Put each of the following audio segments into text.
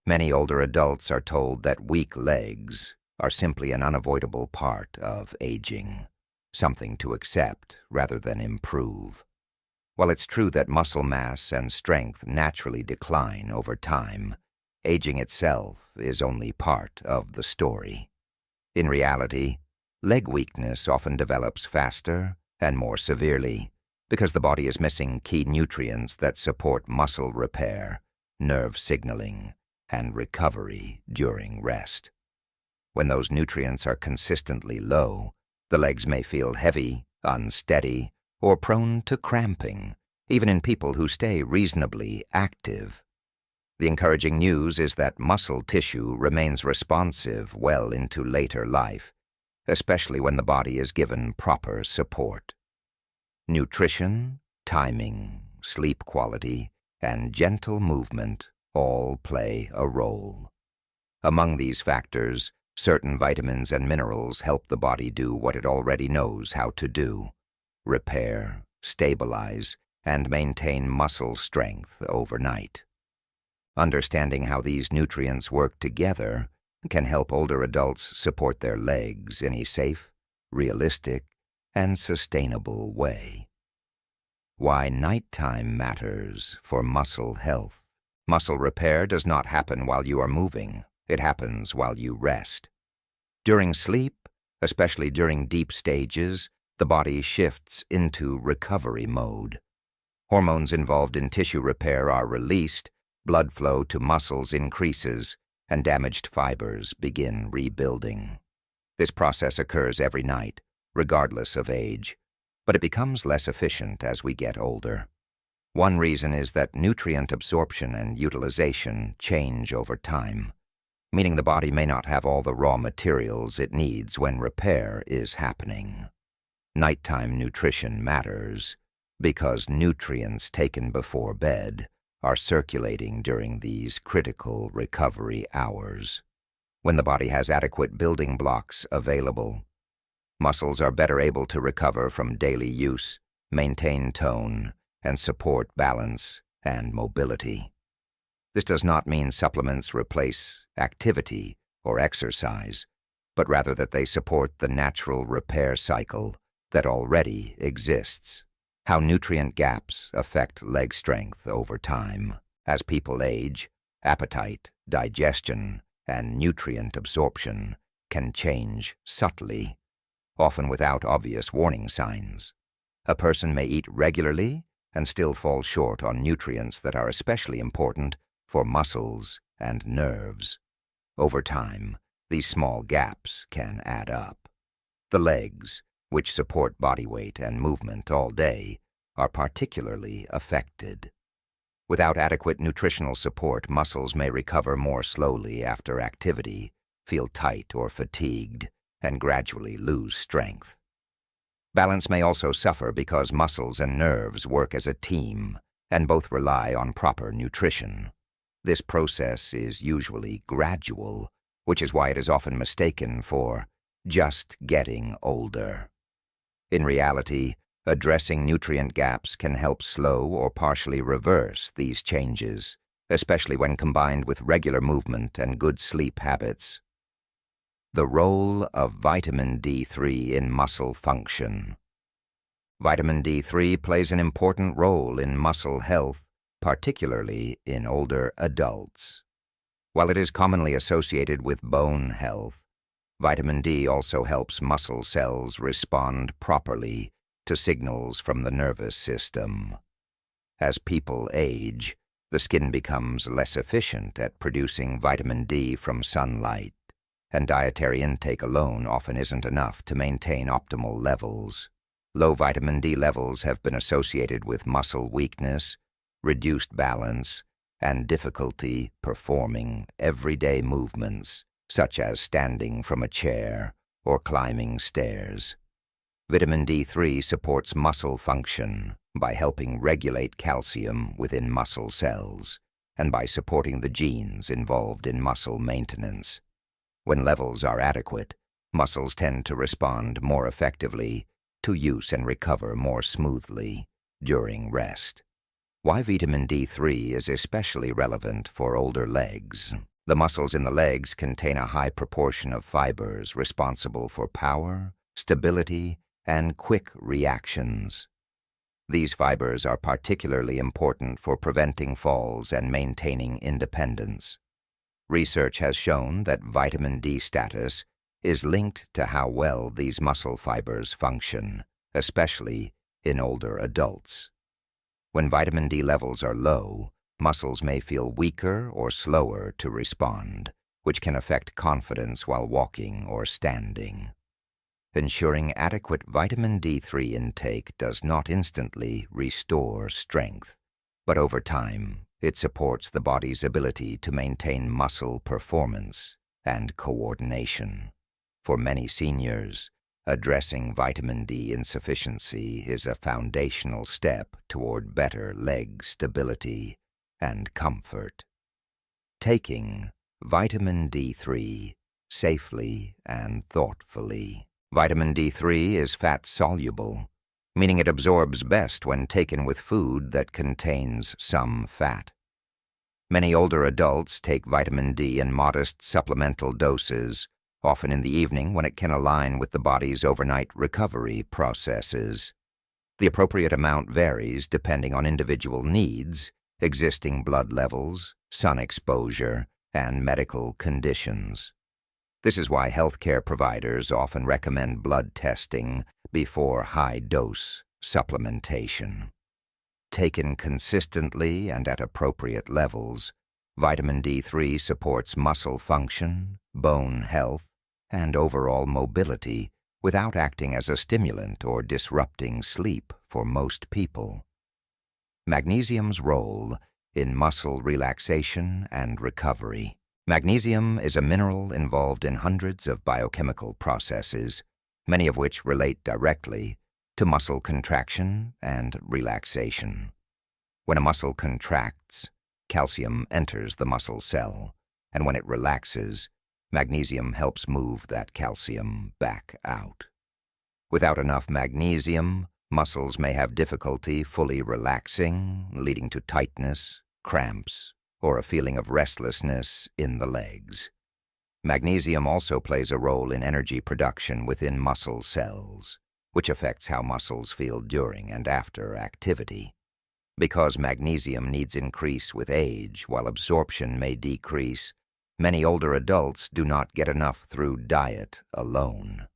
Many older adults are told that weak legs are simply an unavoidable part of aging, something to accept rather than improve. While it's true that muscle mass and strength naturally decline over time, aging itself is only part of the story. In reality, leg weakness often develops faster and more severely because the body is missing key nutrients that support muscle repair, nerve signaling, and recovery during rest. When those nutrients are consistently low, the legs may feel heavy, unsteady, or prone to cramping, even in people who stay reasonably active. The encouraging news is that muscle tissue remains responsive well into later life, especially when the body is given proper support. Nutrition, timing, sleep quality, and gentle movement all play a role. Among these factors, certain vitamins and minerals help the body do what it already knows how to do: repair, stabilize, and maintain muscle strength overnight. Understanding how these nutrients work together can help older adults support their legs in a safe, realistic, and sustainable way. Why nighttime matters for muscle health. Muscle repair does not happen while you are moving. It happens while you rest. During sleep, especially during deep stages, the body shifts into recovery mode. Hormones involved in tissue repair are released, blood flow to muscles increases, and damaged fibers begin rebuilding. This process occurs every night, regardless of age, but it becomes less efficient as we get older. One reason is that nutrient absorption and utilization change over time, meaning the body may not have all the raw materials it needs when repair is happening. Nighttime nutrition matters because nutrients taken before bed are circulating during these critical recovery hours. When the body has adequate building blocks available, muscles are better able to recover from daily use, maintain tone, and support balance and mobility. This does not mean supplements replace activity or exercise, but rather that they support the natural repair cycle that already exists. How nutrient gaps affect leg strength over time. As people age, appetite, digestion, and nutrient absorption can change subtly, often without obvious warning signs. A person may eat regularly and still fall short on nutrients that are especially important for muscles and nerves. Over time, these small gaps can add up. The legs, which support body weight and movement all day, are particularly affected. Without adequate nutritional support, muscles may recover more slowly after activity, feel tight or fatigued, and gradually lose strength. Balance may also suffer because muscles and nerves work as a team, and both rely on proper nutrition. This process is usually gradual, which is why it is often mistaken for just getting older. In reality, addressing nutrient gaps can help slow or partially reverse these changes, especially when combined with regular movement and good sleep habits. The role of vitamin D3 in muscle function. Vitamin D3 plays an important role in muscle health, particularly in older adults. While it is commonly associated with bone health, vitamin D also helps muscle cells respond properly to signals from the nervous system. As people age, the skin becomes less efficient at producing vitamin D from sunlight, and dietary intake alone often isn't enough to maintain optimal levels. Low vitamin D levels have been associated with muscle weakness, reduced balance, and difficulty performing everyday movements, such as standing from a chair or climbing stairs. Vitamin D3 supports muscle function by helping regulate calcium within muscle cells and by supporting the genes involved in muscle maintenance. When levels are adequate, muscles tend to respond more effectively to use and recover more smoothly during rest. Why vitamin D3 is especially relevant for older legs. The muscles in the legs contain a high proportion of fibers responsible for power, stability, and quick reactions. These fibers are particularly important for preventing falls and maintaining independence. Research has shown that vitamin D status is linked to how well these muscle fibers function, especially in older adults. When vitamin D levels are low, muscles may feel weaker or slower to respond, which can affect confidence while walking or standing. Ensuring adequate vitamin D3 intake does not instantly restore strength, but over time, it supports the body's ability to maintain muscle performance and coordination. For many seniors, addressing vitamin D insufficiency is a foundational step toward better leg stability and comfort. Taking vitamin D3 safely and thoughtfully. Vitamin D3 is fat-soluble, meaning it absorbs best when taken with food that contains some fat. Many older adults take vitamin D in modest supplemental doses, often in the evening when it can align with the body's overnight recovery processes. The appropriate amount varies depending on individual needs, existing blood levels, sun exposure, and medical conditions. This is why healthcare providers often recommend blood testing before high-dose supplementation. Taken consistently and at appropriate levels, vitamin D3 supports muscle function, bone health, and overall mobility without acting as a stimulant or disrupting sleep for most people. Magnesium's role in muscle relaxation and recovery. Magnesium is a mineral involved in hundreds of biochemical processes, many of which relate directly to muscle contraction and relaxation. When a muscle contracts, calcium enters the muscle cell, and when it relaxes, magnesium helps move that calcium back out. Without enough magnesium, muscles may have difficulty fully relaxing, leading to tightness, cramps, or a feeling of restlessness in the legs. Magnesium also plays a role in energy production within muscle cells, which affects how muscles feel during and after activity. Because magnesium needs increase with age while absorption may decrease, many older adults do not get enough through diet alone.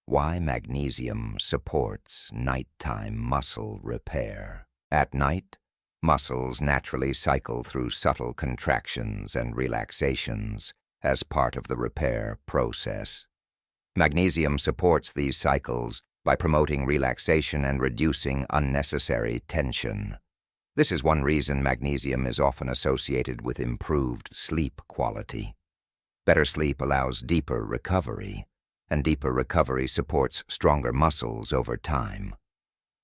Why magnesium supports nighttime muscle repair. At night, muscles naturally cycle through subtle contractions and relaxations as part of the repair process. Magnesium supports these cycles by promoting relaxation and reducing unnecessary tension. This is one reason magnesium is often associated with improved sleep quality. Better sleep allows deeper recovery, and deeper recovery supports stronger muscles over time.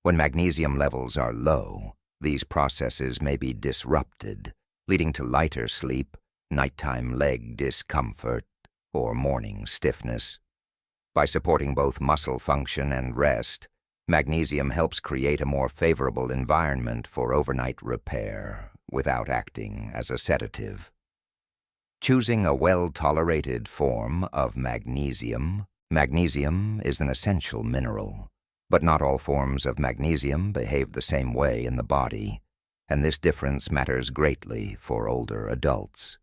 When magnesium levels are low, these processes may be disrupted, leading to lighter sleep, nighttime leg discomfort, or morning stiffness. By supporting both muscle function and rest, magnesium helps create a more favorable environment for overnight repair without acting as a sedative. Choosing a well-tolerated form of magnesium. Magnesium is an essential mineral, but not all forms of magnesium behave the same way in the body, and this difference matters greatly for older adults.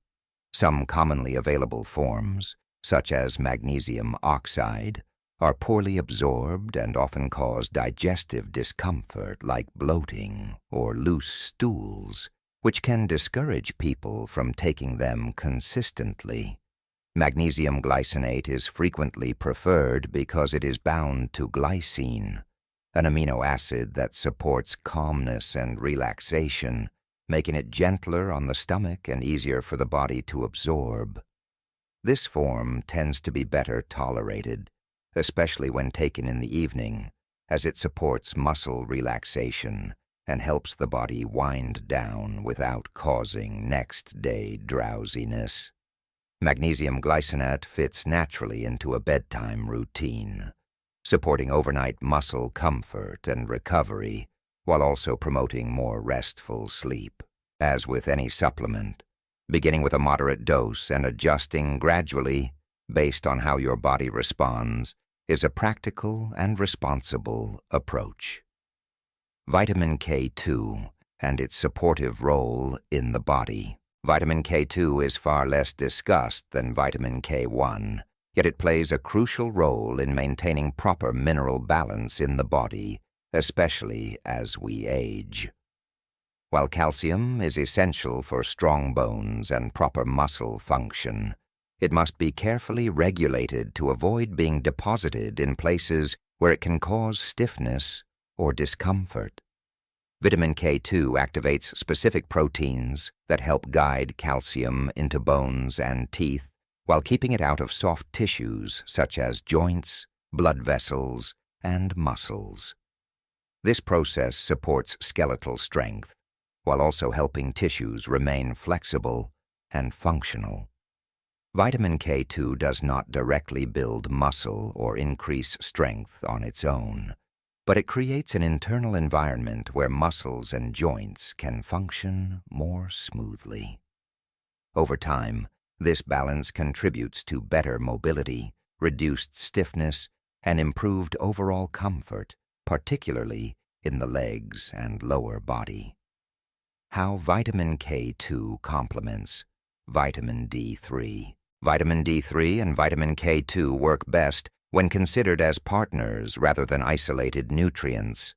Some commonly available forms, such as magnesium oxide, are poorly absorbed and often cause digestive discomfort like bloating or loose stools, which can discourage people from taking them consistently. Magnesium glycinate is frequently preferred because it is bound to glycine, an amino acid that supports calmness and relaxation, making it gentler on the stomach and easier for the body to absorb. This form tends to be better tolerated, especially when taken in the evening, as it supports muscle relaxation and helps the body wind down without causing next-day drowsiness. Magnesium glycinate fits naturally into a bedtime routine, supporting overnight muscle comfort and recovery, while also promoting more restful sleep. As with any supplement, beginning with a moderate dose and adjusting gradually based on how your body responds, is a practical and responsible approach. Vitamin K2 and its supportive role in the body. Vitamin K2 is far less discussed than vitamin K1, yet it plays a crucial role in maintaining proper mineral balance in the body, especially as we age. While calcium is essential for strong bones and proper muscle function, it must be carefully regulated to avoid being deposited in places where it can cause stiffness or discomfort. Vitamin K2 activates specific proteins that help guide calcium into bones and teeth while keeping it out of soft tissues such as joints, blood vessels, and muscles. This process supports skeletal strength while also helping tissues remain flexible and functional. Vitamin K2 does not directly build muscle or increase strength on its own, but it creates an internal environment where muscles and joints can function more smoothly. Over time, this balance contributes to better mobility, reduced stiffness, and improved overall comfort, particularly in the legs and lower body. How vitamin K2 complements vitamin D3. Vitamin D3 and vitamin K2 work best when considered as partners rather than isolated nutrients.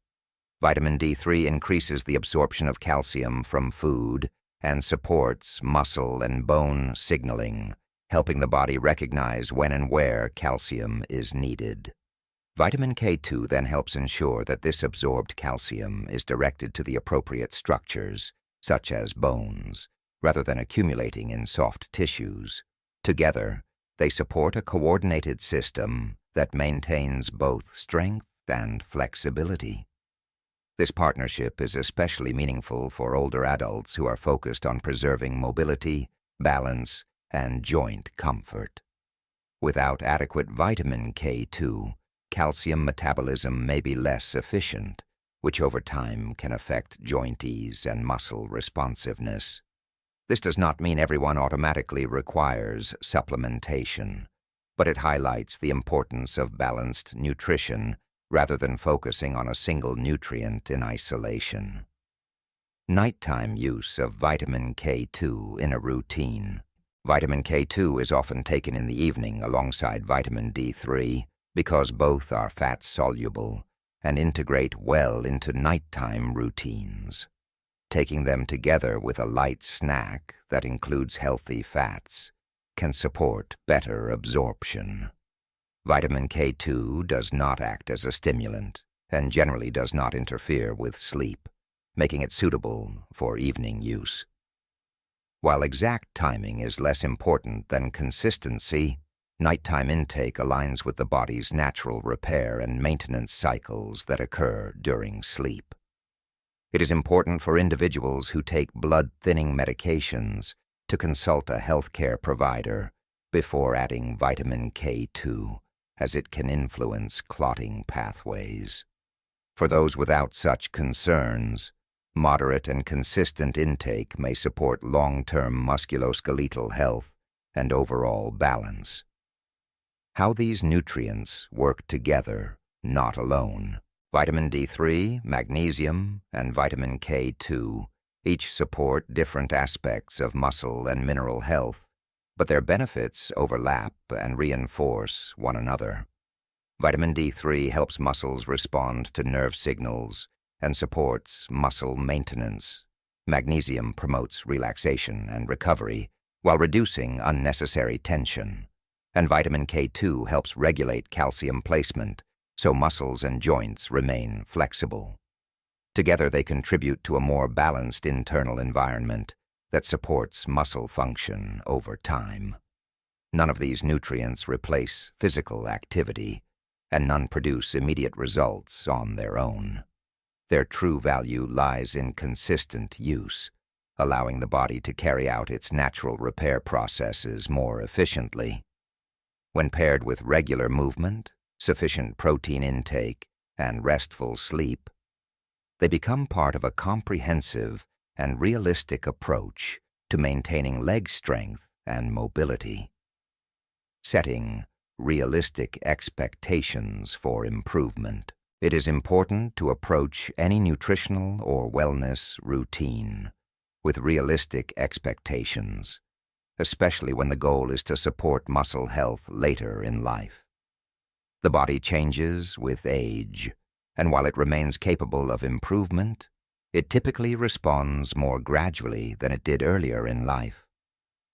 Vitamin D3 increases the absorption of calcium from food and supports muscle and bone signaling, helping the body recognize when and where calcium is needed. Vitamin K2 then helps ensure that this absorbed calcium is directed to the appropriate structures, such as bones, rather than accumulating in soft tissues. Together, they support a coordinated system that maintains both strength and flexibility. This partnership is especially meaningful for older adults who are focused on preserving mobility, balance, and joint comfort. Without adequate vitamin K2, calcium metabolism may be less efficient, which over time can affect joint ease and muscle responsiveness. This does not mean everyone automatically requires supplementation, but it highlights the importance of balanced nutrition rather than focusing on a single nutrient in isolation. Nighttime use of vitamin K2 in a routine. Vitamin K2 is often taken in the evening alongside vitamin D3 because both are fat-soluble and integrate well into nighttime routines. Taking them together with a light snack that includes healthy fats can support better absorption. Vitamin K2 does not act as a stimulant and generally does not interfere with sleep, making it suitable for evening use. While exact timing is less important than consistency, nighttime intake aligns with the body's natural repair and maintenance cycles that occur during sleep. It is important for individuals who take blood-thinning medications to consult a healthcare provider before adding vitamin K2, as it can influence clotting pathways. For those without such concerns, moderate and consistent intake may support long-term musculoskeletal health and overall balance. How these nutrients work together, not alone. Vitamin D3, magnesium, and vitamin K2 each support different aspects of muscle and mineral health, but their benefits overlap and reinforce one another. Vitamin D3 helps muscles respond to nerve signals and supports muscle maintenance. Magnesium promotes relaxation and recovery while reducing unnecessary tension. And vitamin K2 helps regulate calcium placement so muscles and joints remain flexible. Together they contribute to a more balanced internal environment that supports muscle function over time. None of these nutrients replace physical activity, and none produce immediate results on their own. Their true value lies in consistent use, allowing the body to carry out its natural repair processes more efficiently. When paired with regular movement, sufficient protein intake, and restful sleep, they become part of a comprehensive and realistic approach to maintaining leg strength and mobility. Setting realistic expectations for improvement. It is important to approach any nutritional or wellness routine with realistic expectations, especially when the goal is to support muscle health later in life. The body changes with age, and while it remains capable of improvement, it typically responds more gradually than it did earlier in life.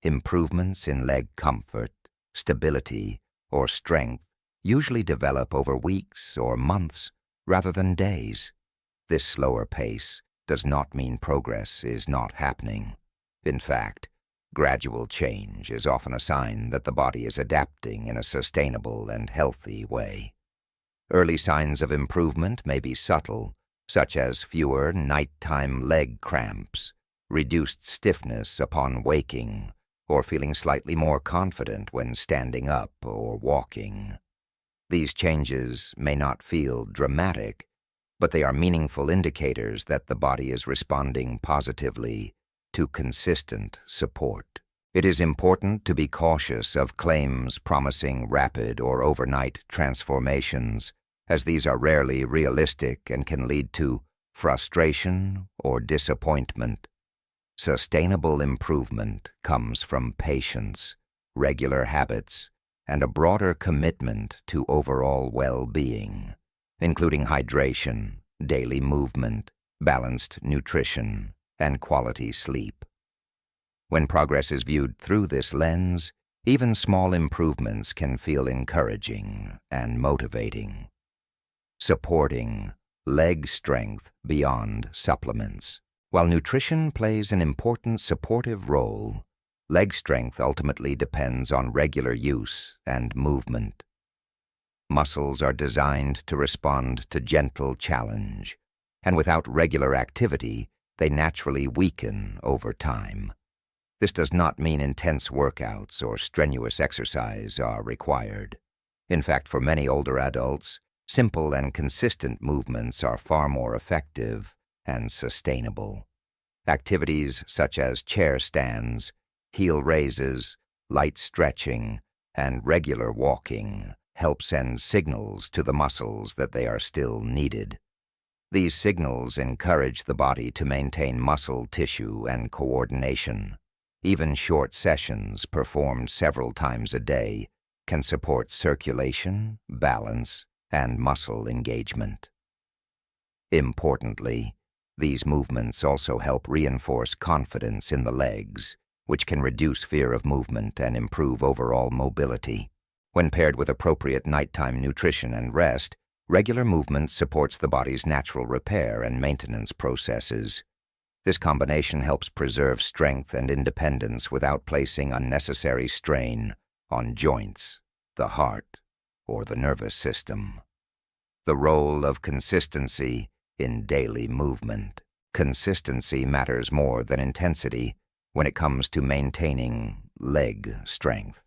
Improvements in leg comfort, stability, or strength usually develop over weeks or months rather than days. This slower pace does not mean progress is not happening. In fact, gradual change is often a sign that the body is adapting in a sustainable and healthy way. Early signs of improvement may be subtle, such as fewer nighttime leg cramps, reduced stiffness upon waking, or feeling slightly more confident when standing up or walking. These changes may not feel dramatic, but they are meaningful indicators that the body is responding positively to consistent support. It is important to be cautious of claims promising rapid or overnight transformations, as these are rarely realistic and can lead to frustration or disappointment. Sustainable improvement comes from patience, regular habits, and a broader commitment to overall well-being, including hydration, daily movement, balanced nutrition, and quality sleep. When progress is viewed through this lens, even small improvements can feel encouraging and motivating. Supporting leg strength beyond supplements. While nutrition plays an important supportive role, leg strength ultimately depends on regular use and movement. Muscles are designed to respond to gentle challenge, and without regular activity, they naturally weaken over time. This does not mean intense workouts or strenuous exercise are required. In fact, for many older adults, simple and consistent movements are far more effective and sustainable. Activities such as chair stands, heel raises, light stretching, and regular walking help send signals to the muscles that they are still needed. These signals encourage the body to maintain muscle tissue and coordination. Even short sessions performed several times a day can support circulation, balance, and muscle engagement. Importantly, these movements also help reinforce confidence in the legs, which can reduce fear of movement and improve overall mobility. When paired with appropriate nighttime nutrition and rest, regular movement supports the body's natural repair and maintenance processes. This combination helps preserve strength and independence without placing unnecessary strain on joints, the heart, or the nervous system. The role of consistency in daily movement. Consistency matters more than intensity when it comes to maintaining leg strength.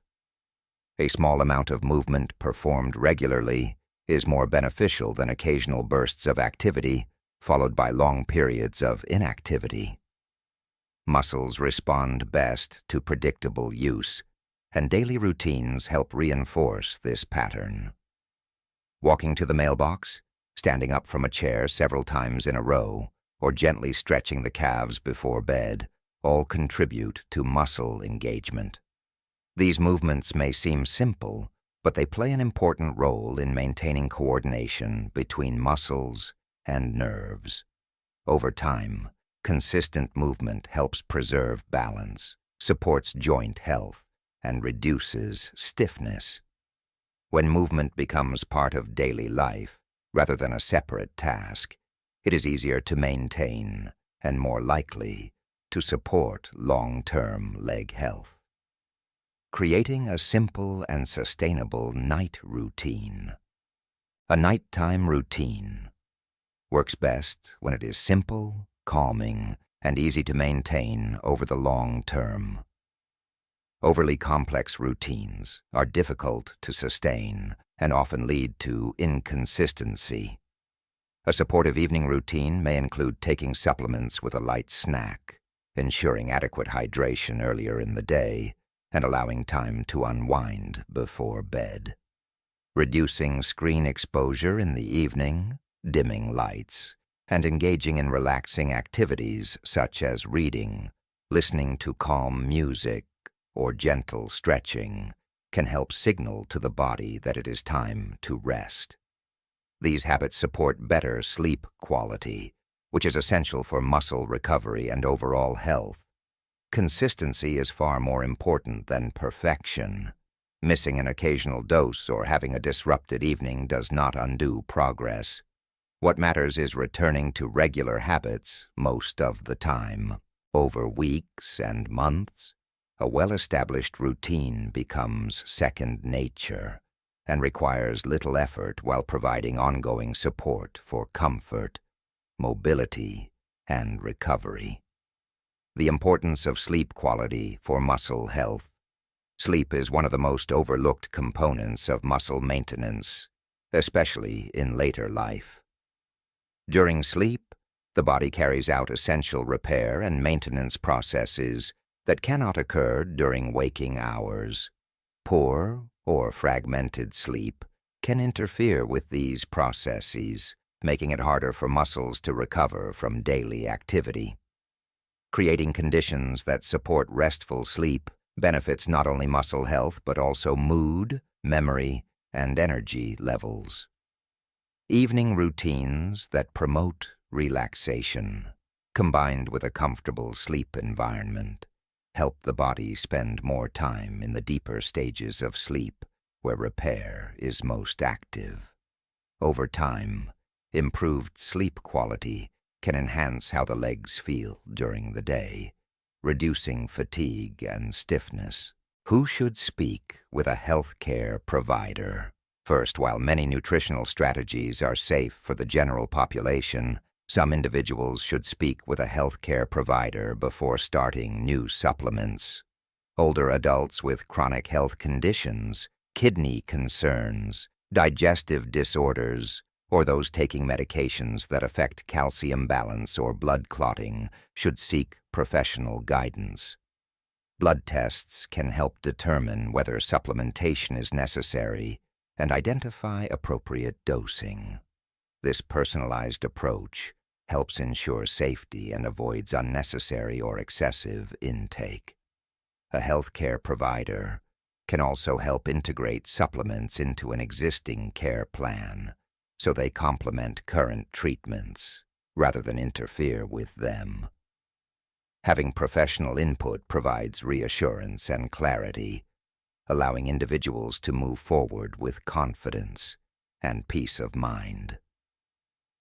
A small amount of movement performed regularly is more beneficial than occasional bursts of activity followed by long periods of inactivity. Muscles respond best to predictable use, and daily routines help reinforce this pattern. Walking to the mailbox, standing up from a chair several times in a row, or gently stretching the calves before bed all contribute to muscle engagement. These movements may seem simple, but they play an important role in maintaining coordination between muscles and nerves. Over time, consistent movement helps preserve balance, supports joint health, and reduces stiffness. When movement becomes part of daily life, rather than a separate task, it is easier to maintain and more likely to support long-term leg health. Creating a simple and sustainable night routine. A nighttime routine works best when it is simple, calming, and easy to maintain over the long term. Overly complex routines are difficult to sustain and often lead to inconsistency. A supportive evening routine may include taking supplements with a light snack, ensuring adequate hydration earlier in the day and allowing time to unwind before bed. Reducing screen exposure in the evening, dimming lights, and engaging in relaxing activities such as reading, listening to calm music, or gentle stretching can help signal to the body that it is time to rest. These habits support better sleep quality, which is essential for muscle recovery and overall health. Consistency is far more important than perfection. Missing an occasional dose or having a disrupted evening does not undo progress. What matters is returning to regular habits most of the time. Over weeks and months, a well-established routine becomes second nature and requires little effort while providing ongoing support for comfort, mobility, and recovery. The importance of sleep quality for muscle health. Sleep is one of the most overlooked components of muscle maintenance, especially in later life. During sleep, the body carries out essential repair and maintenance processes that cannot occur during waking hours. Poor or fragmented sleep can interfere with these processes, making it harder for muscles to recover from daily activity. Creating conditions that support restful sleep benefits not only muscle health but also mood, memory, and energy levels. Evening routines that promote relaxation, combined with a comfortable sleep environment, help the body spend more time in the deeper stages of sleep where repair is most active. Over time, improved sleep quality can enhance how the legs feel during the day, reducing fatigue and stiffness. Who should speak with a healthcare provider? First, while many nutritional strategies are safe for the general population, some individuals should speak with a healthcare provider before starting new supplements. Older adults with chronic health conditions, kidney concerns, digestive disorders, or those taking medications that affect calcium balance or blood clotting should seek professional guidance. Blood tests can help determine whether supplementation is necessary and identify appropriate dosing. This personalized approach helps ensure safety and avoids unnecessary or excessive intake. A healthcare provider can also help integrate supplements into an existing care plan so they complement current treatments rather than interfere with them. Having professional input provides reassurance and clarity, allowing individuals to move forward with confidence and peace of mind.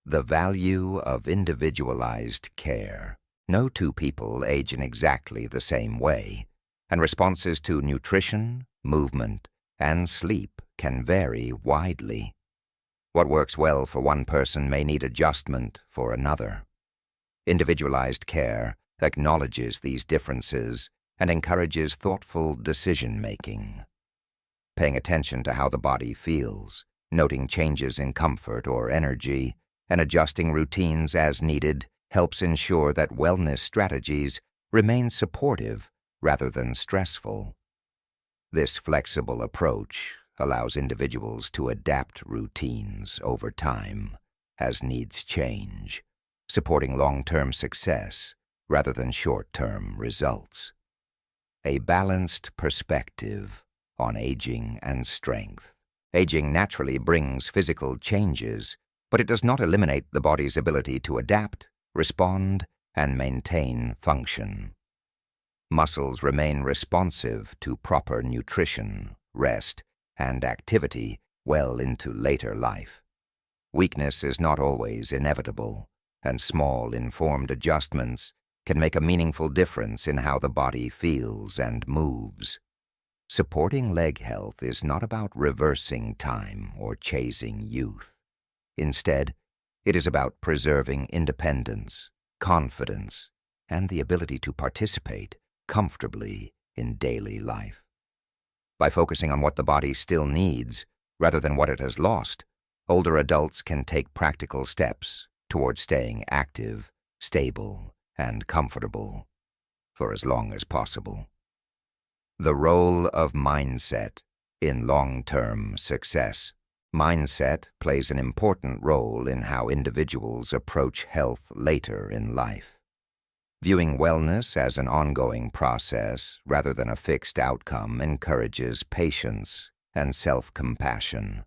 The value of individualized care. No two people age in exactly the same way, and responses to nutrition, movement, and sleep can vary widely. What works well for one person may need adjustment for another. Individualized care acknowledges these differences and encourages thoughtful decision-making. Paying attention to how the body feels, noting changes in comfort or energy, and adjusting routines as needed helps ensure that wellness strategies remain supportive rather than stressful. This flexible approach allows individuals to adapt routines over time as needs change, supporting long-term success rather than short-term results. A balanced perspective on aging and strength. Aging naturally brings physical changes, but it does not eliminate the body's ability to adapt, respond, and maintain function. Muscles remain responsive to proper nutrition, rest, and activity well into later life. Weakness is not always inevitable, and small, informed adjustments can make a meaningful difference in how the body feels and moves. Supporting leg health is not about reversing time or chasing youth. Instead, it is about preserving independence, confidence, and the ability to participate comfortably in daily life. By focusing on what the body still needs, rather than what it has lost, older adults can take practical steps toward staying active, stable, and comfortable. for as long as possible. The role of mindset in long-term success. Mindset plays an important role in how individuals approach health later in life. Viewing wellness as an ongoing process rather than a fixed outcome encourages patience and self-compassion.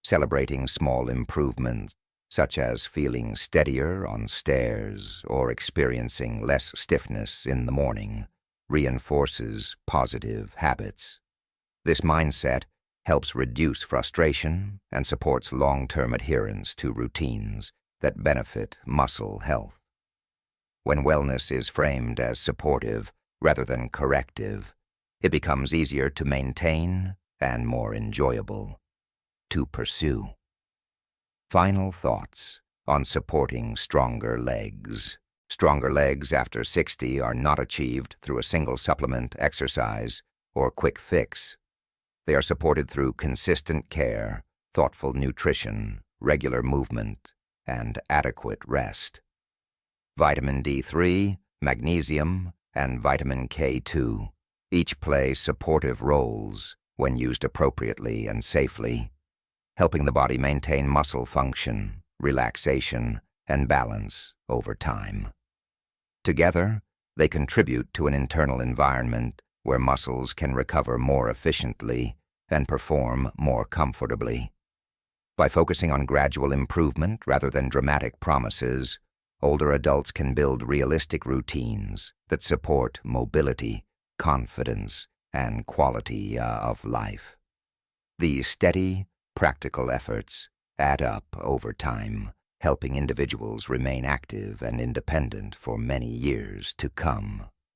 Celebrating small improvements, such as feeling steadier on stairs or experiencing less stiffness in the morning, reinforces positive habits. This mindset helps reduce frustration and supports long-term adherence to routines that benefit muscle health. When wellness is framed as supportive rather than corrective, it becomes easier to maintain and more enjoyable to pursue. Final thoughts on supporting stronger legs. Stronger legs after 60 are not achieved through a single supplement, exercise, or quick fix. They are supported through consistent care, thoughtful nutrition, regular movement, and adequate rest. Vitamin D3, magnesium, and vitamin K2 each play supportive roles when used appropriately and safely, helping the body maintain muscle function, relaxation, and balance over time. Together, they contribute to an internal environment where muscles can recover more efficiently and perform more comfortably. By focusing on gradual improvement rather than dramatic promises, older adults can build realistic routines that support mobility, confidence, and quality of life. These steady, practical efforts add up over time, helping individuals remain active and independent for many years to come.